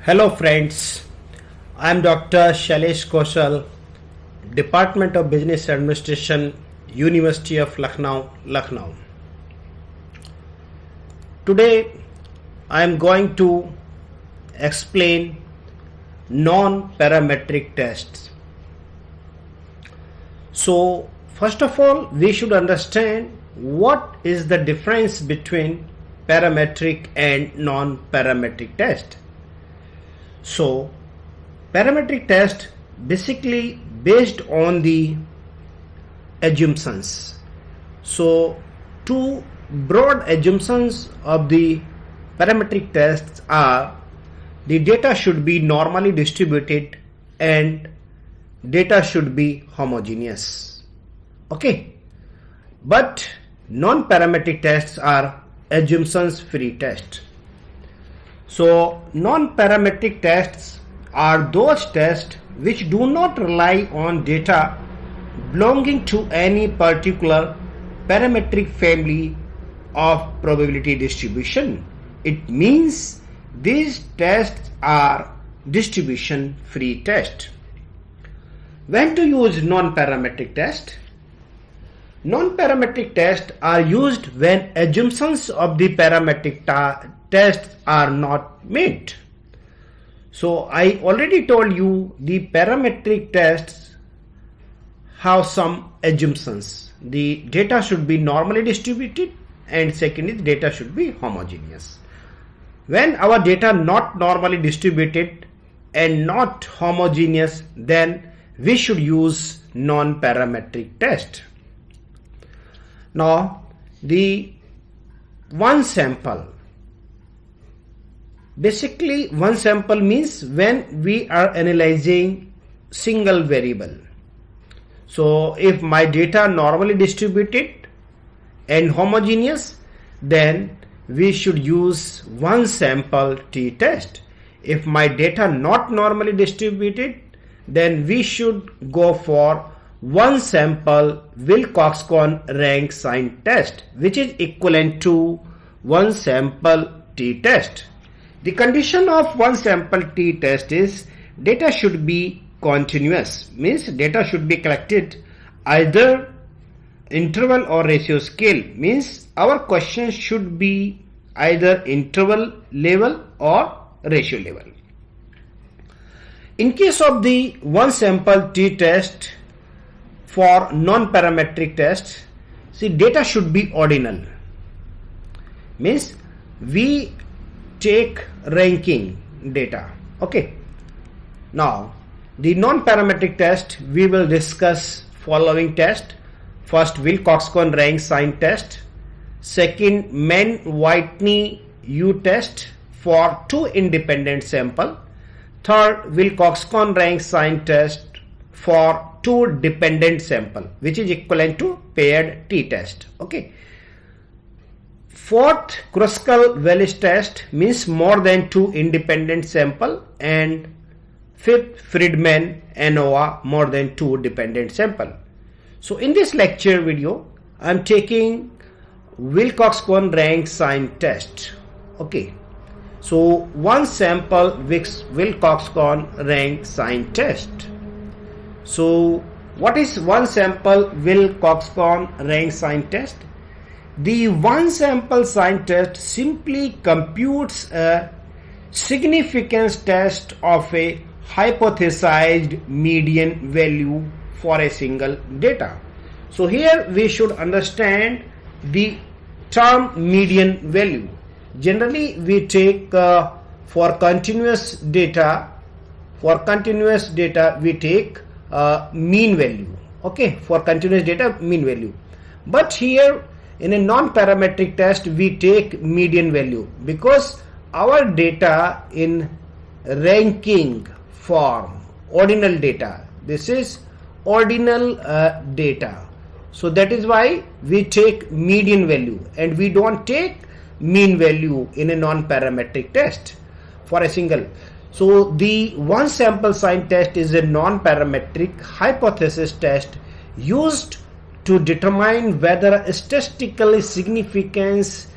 Hello friends, I am Dr. Shailesh Kaushal, Department of Business Administration, University of Lucknow. Today I am going to explain non-parametric tests. So first of all, we should understand what is the difference between parametric and non-parametric test. So parametric test basically based on the assumptions. So two broad assumptions of the parametric tests are the data should be normally distributed and data should be homogeneous. Okay, but non-parametric tests are assumptions free tests. So non-parametric tests are those tests which do not rely on data belonging to any particular parametric family of probability distribution. It means these tests are distribution free tests. When to use non-parametric tests? Non-parametric tests are used when assumptions of the parametric tests are not met. So I already told you the parametric tests have some assumptions. The data should be normally distributed, and second is data should be homogeneous. When our data not normally distributed and not homogeneous, then we should use non-parametric test. Now the one sample. Basically one sample means when we are analyzing single variable. So if my data normally distributed and homogeneous, then we should use one sample t-test. If my data not normally distributed, then we should go for one sample Wilcox-Conn rank sign test, which is equivalent to one sample t-test. The condition of one sample t-test is data should be continuous, means data should be collected either interval or ratio scale, means our question should be either interval level or ratio level. In case of the one sample t-test for non-parametric tests, see, data should be ordinal, means we take ranking data. Okay, now the non-parametric test we will discuss following test. First, Wilcox-Conn rank sign test. Second, Mann-Whitney U test for two independent sample. Third, Wilcox-Conn rank sign test for two dependent sample, which is equivalent to paired t-test. Okay. Fourth, Kruskal-Wallis test means more than two independent sample, and fifth, Friedman-ANOVA more than two dependent sample. So in this lecture video, I am taking Wilcox-Conn rank sign test. Okay. So one sample Wilcox-Conn rank sign test. So what is one sample Wilcox-Conn rank sign test? The one sample sign test simply computes a significance test of a hypothesized median value for a single data. So here we should understand the term median value. Generally we take for continuous data we take mean value. Okay, for continuous data mean value, but here in a non-parametric test we take median value because our data in ranking form, ordinal data, this is ordinal data, so that is why we take median value and we don't take mean value in a non-parametric test for a single. So the one sample sign test is a non-parametric hypothesis test used to determine whether a statistically significant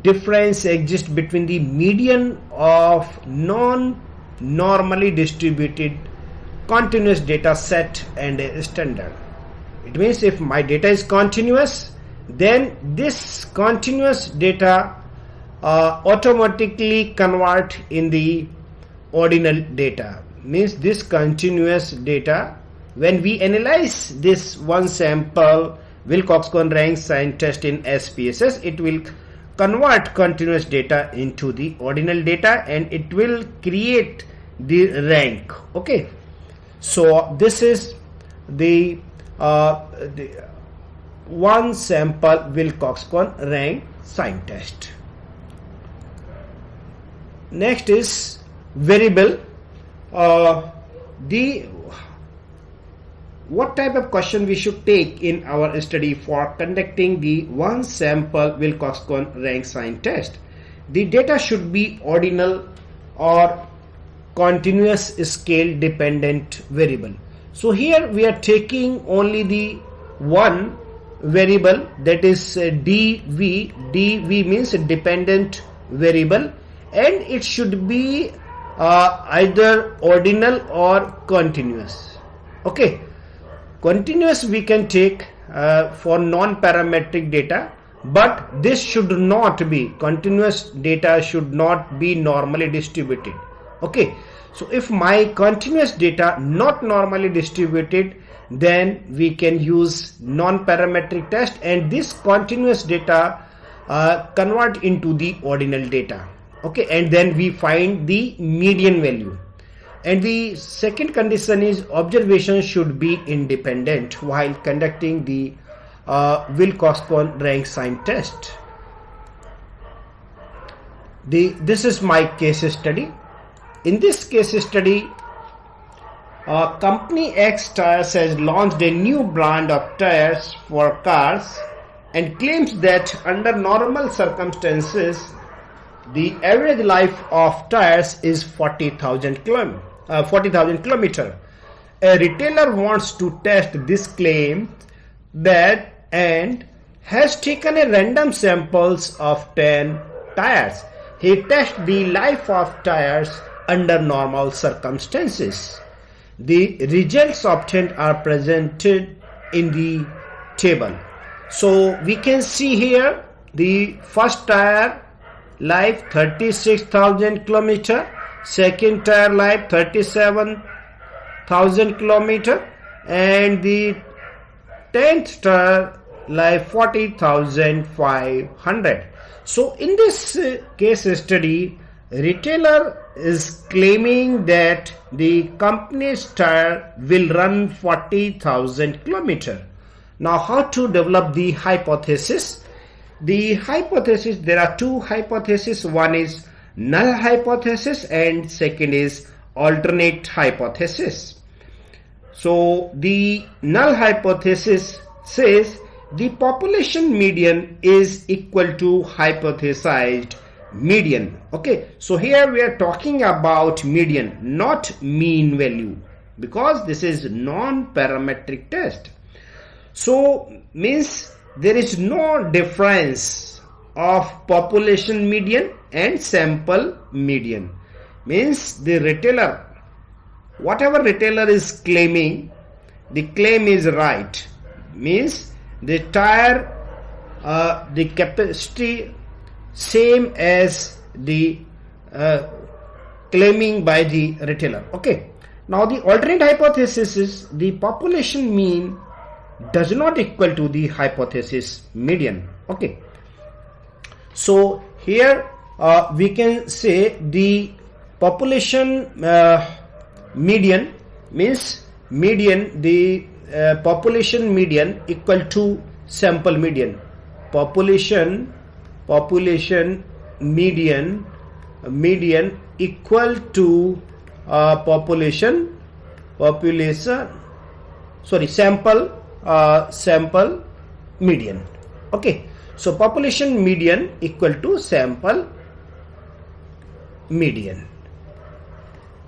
difference exists between the median of non normally distributed continuous data set and a standard. It means if my data is continuous, then this continuous data automatically convert in the ordinal data. Means this continuous data, when we analyze this one sample Wilcox-Conn rank sign test in SPSS, it will convert continuous data into the ordinal data and it will create the rank. Okay, so this is the one sample Wilcox-Conn rank sign test. Next is variable. What type of question we should take in our study for conducting the one sample Wilcox-Conn rank sign test? The data should be ordinal or continuous scale dependent variable. So here we are taking only the one variable, that is dv. dv means dependent variable, and it should be either ordinal or continuous. Okay, continuous we can take for non-parametric data, but this should not be, continuous data should not be normally distributed. Okay, so if my continuous data not normally distributed, then we can use non-parametric test and this continuous data convert into the ordinal data. Okay, and then we find the median value. And the second condition is observation should be independent while conducting the Wilcox-Conn rank sign test. This is my case study. In this case study, company X Tires has launched a new brand of tires for cars and claims that under normal circumstances the average life of tires is 40,000 kilometers. A retailer wants to test this claim and has taken a random samples of 10 tires. He tests the life of tires under normal circumstances. The results obtained are presented in the table. So we can see here the first tire life 36,000 kilometer, second tire life 37,000 kilometer, and the 10th tire life 40,500. So in this case study, retailer is claiming that the company's tire will run 40,000 kilometers. Now how to develop the hypothesis? The hypothesis, there are two hypotheses. One is null hypothesis and second is alternate hypothesis. So the null hypothesis says the population median is equal to hypothesized median. Okay, so here we are talking about median, not mean value, because this is non-parametric test. So means there is no difference of population median and sample median. Means the retailer, whatever retailer is claiming, the claim is right. Means the tire, the capacity same as the claiming by the retailer. Okay, now the alternate hypothesis is the population mean does not equal to the hypothesis median. Okay, so here we can say the population median means median, the population median equal to sample median. Population median equal to sample median. Okay, so population median equal to sample median.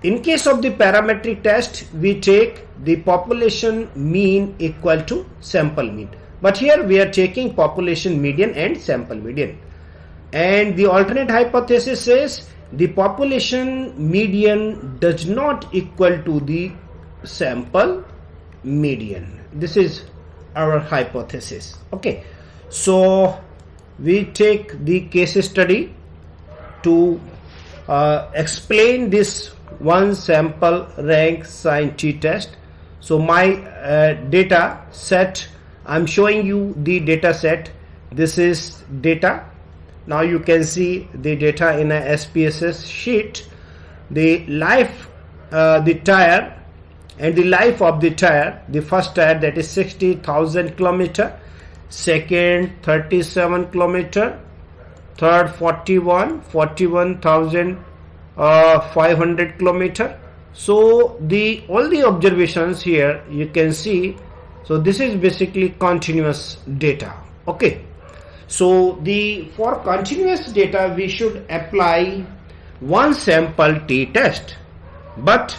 In case of the parametric test, we take the population mean equal to sample mean, but here we are taking population median and sample median. And the alternate hypothesis says the population median does not equal to the sample median. This is our hypothesis. Okay, so we take the case study to explain this one sample rank sin t test. So my data set, I'm showing you the data set. This is data. Now you can see the data in a SPSS sheet. The life, the tire, and the life of the tire. The first tire, that is 60,000 kilometer, second 37 kilometer, third 41,500 kilometer. So the all the observations here you can see. So this is basically continuous data. Okay, so for continuous data we should apply one sample t test, but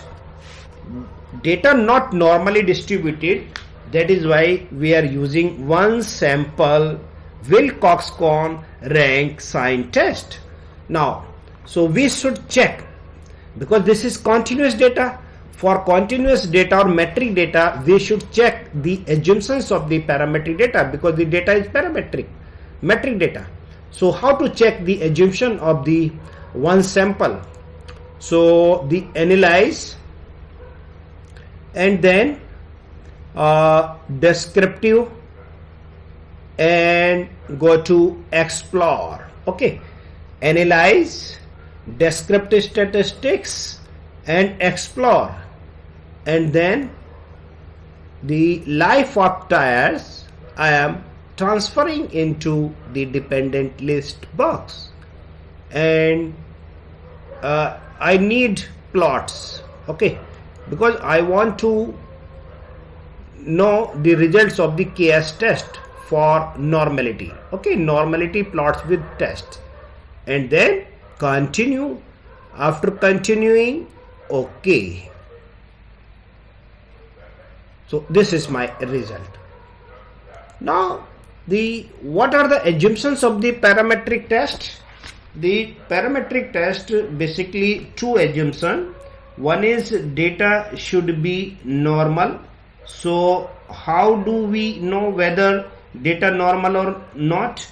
data not normally distributed, that is why we are using one sample Wilcox-Con rank sin test. Now, so we should check, because this is continuous data. For continuous data or metric data, we should check the assumptions of the parametric data, because the data is metric data. So how to check the assumption of the one sample? So the analyze, and then descriptive, and go to explore. Okay, analyze, descriptive statistics, and explore, and then the life of tires I am transferring into the dependent list box, and I need plots. Okay, because I want to know the results of the KS test for normality. Okay, normality plots with test, and then continue. After continuing, okay, so this is my result. Now what are the assumptions of the parametric test? The parametric test, basically two assumptions. One is data should be normal. So how do we know whether data normal or not?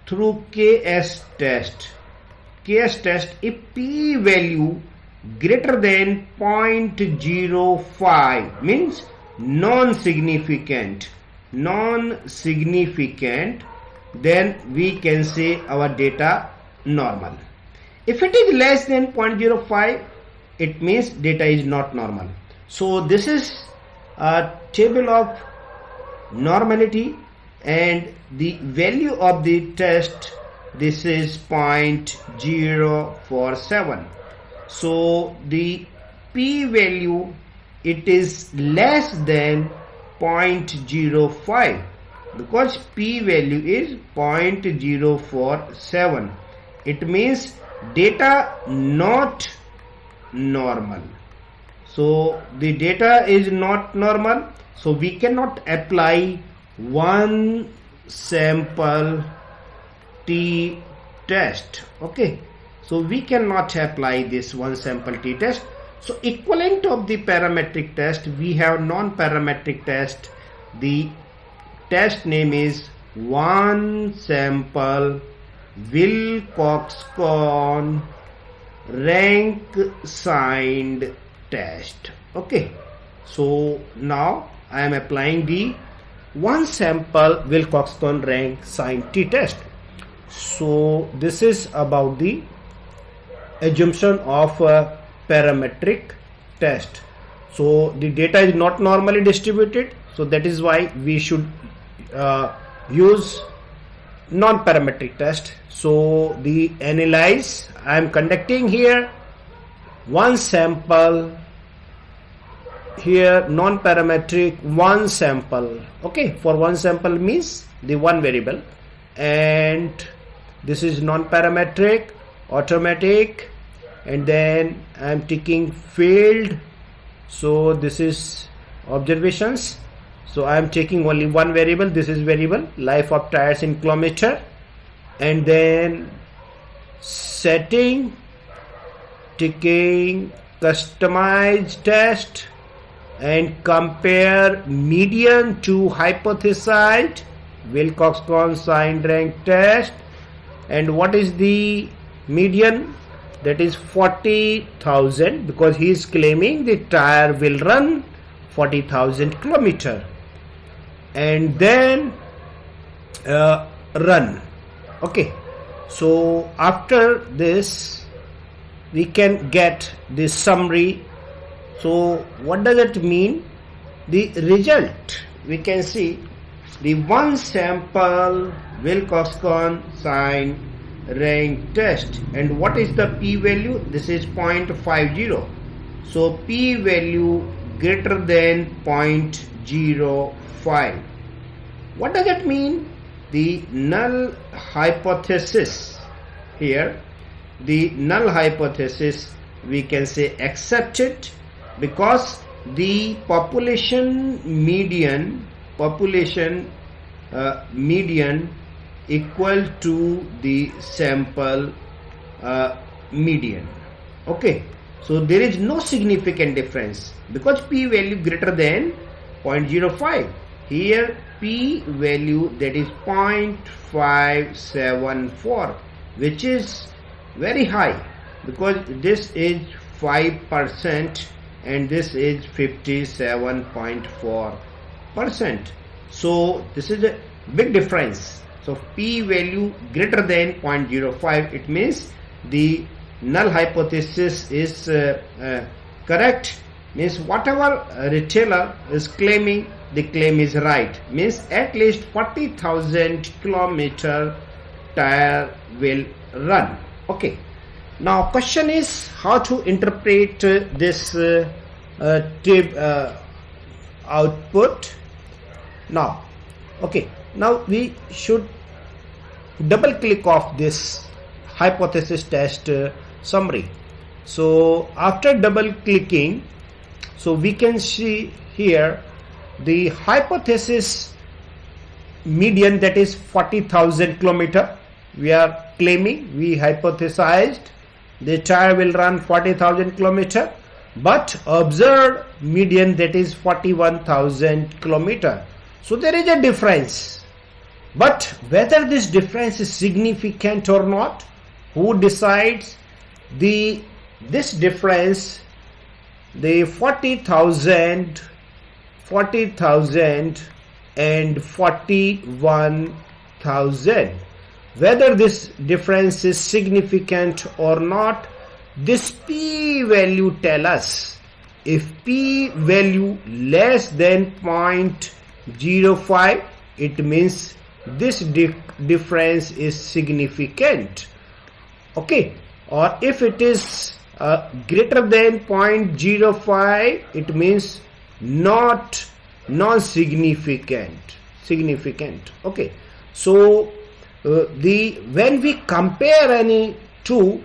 Through KS test. KS test, if p value greater than 0.05 means non-significant, then we can say our data normal. If it is less than 0.05, it means data is not normal. So this is a table of normality, and the value of the test, this is 0.047. So the p value, it is less than 0.05, because p value is 0.047. It means data not normal. So the data is not normal, so we cannot apply one sample t test. Okay, so we cannot apply this one sample t test. So equivalent of the parametric test, we have non-parametric test. The test name is one sample Wilcox-Con rank sin test. Okay, so now I am applying the one sample Wilcox-Con rank sin t test. So this is about the assumption of a parametric test. So the data is not normally distributed, so that is why we should use non-parametric test. So the analyze, I am conducting here one sample, here non-parametric one sample. Okay, for one sample means the one variable, and this is non-parametric, automatic, and then I am taking field. So this is observations. So I am taking only one variable. This is variable life of tires in kilometer, and then setting, taking customized test and compare median to hypothesized Wilcox-Conn signed rank test. And what is the median? That is 40,000, because he is claiming the tire will run 40,000 kilometer and then run. Okay, so after this we can get the summary. So what does it mean? The result, we can see the one sample Wilcox-Conn signed rank test. And what is the p-value? This is 0.50. So p-value greater than 0.05. What does it mean? The null hypothesis here, the null hypothesis, we can say accepted, because the population median equal to the sample median. Okay, so there is no significant difference because p value greater than 0.05. Here p value, that is 0.574, which is very high, because this is 5% and this is 57.4%. so this is a big difference. So p value greater than 0.05, it means the null hypothesis is correct, means whatever retailer is claiming, the claim is right, means at least 40,000 kilometer tire will run. Okay, now question is how to interpret this output. Now okay, now we should double click off this hypothesis test summary. So after double clicking, so we can see here the hypothesis median, that is 40,000 kilometer. We are claiming, we hypothesized the tire will run 40,000 kilometer, but observed median, that is 41,000 kilometer. So there is a difference, but whether this difference is significant or not, who decides? This difference, the 40,000 and 41,000, whether this difference is significant or not, this p value tell us. If p value less than 0.05, it means this difference is significant. Okay, or if it is greater than 0.05, it means significant. Okay, so when we compare any two,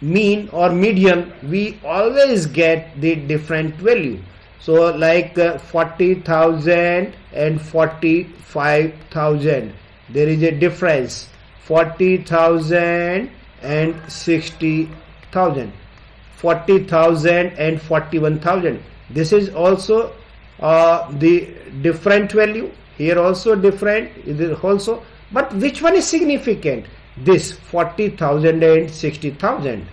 mean or median, we always get the different value. So like 40,000 and 45,000, there is a difference. 40,000 and 60,000, 40,000 and 41,000. This is also the different value. Here also different. It is also, but which one is significant? This 40,000 and 60,000.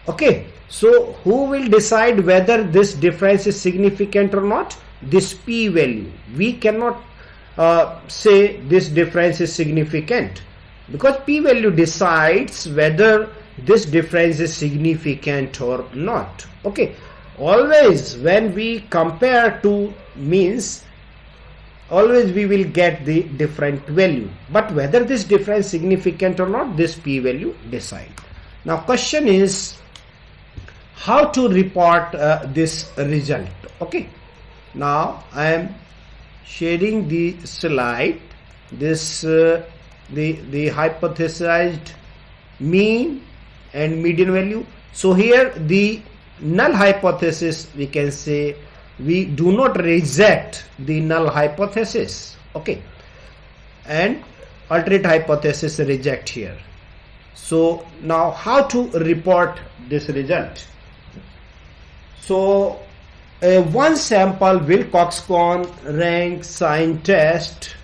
Okay, so who will decide whether this difference is significant or not? This p value. We cannot say this difference is significant, because p value decides whether this difference is significant or not. Okay, always when we compare two means, always we will get the different value, but whether this difference is significant or not, this p value decide. Now question is how to report this result. Okay, now I am sharing the slide, this the hypothesized mean and median value. So here the null hypothesis, we can say we do not reject the null hypothesis. Okay, and alternate hypothesis reject here. So now how to report this result? So one sample Wilcox-Conn rank sign test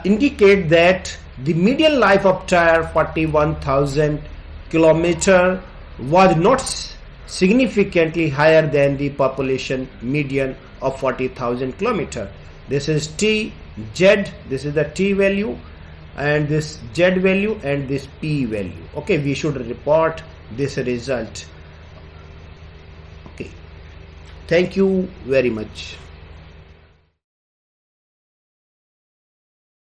indicate that the median life of tire 41,000 kilometer was not significantly higher than the population median of 40,000 kilometer. This is T Z, this is the T value, and this Z value, and this P value. Okay, we should report this result. Okay, thank you very much.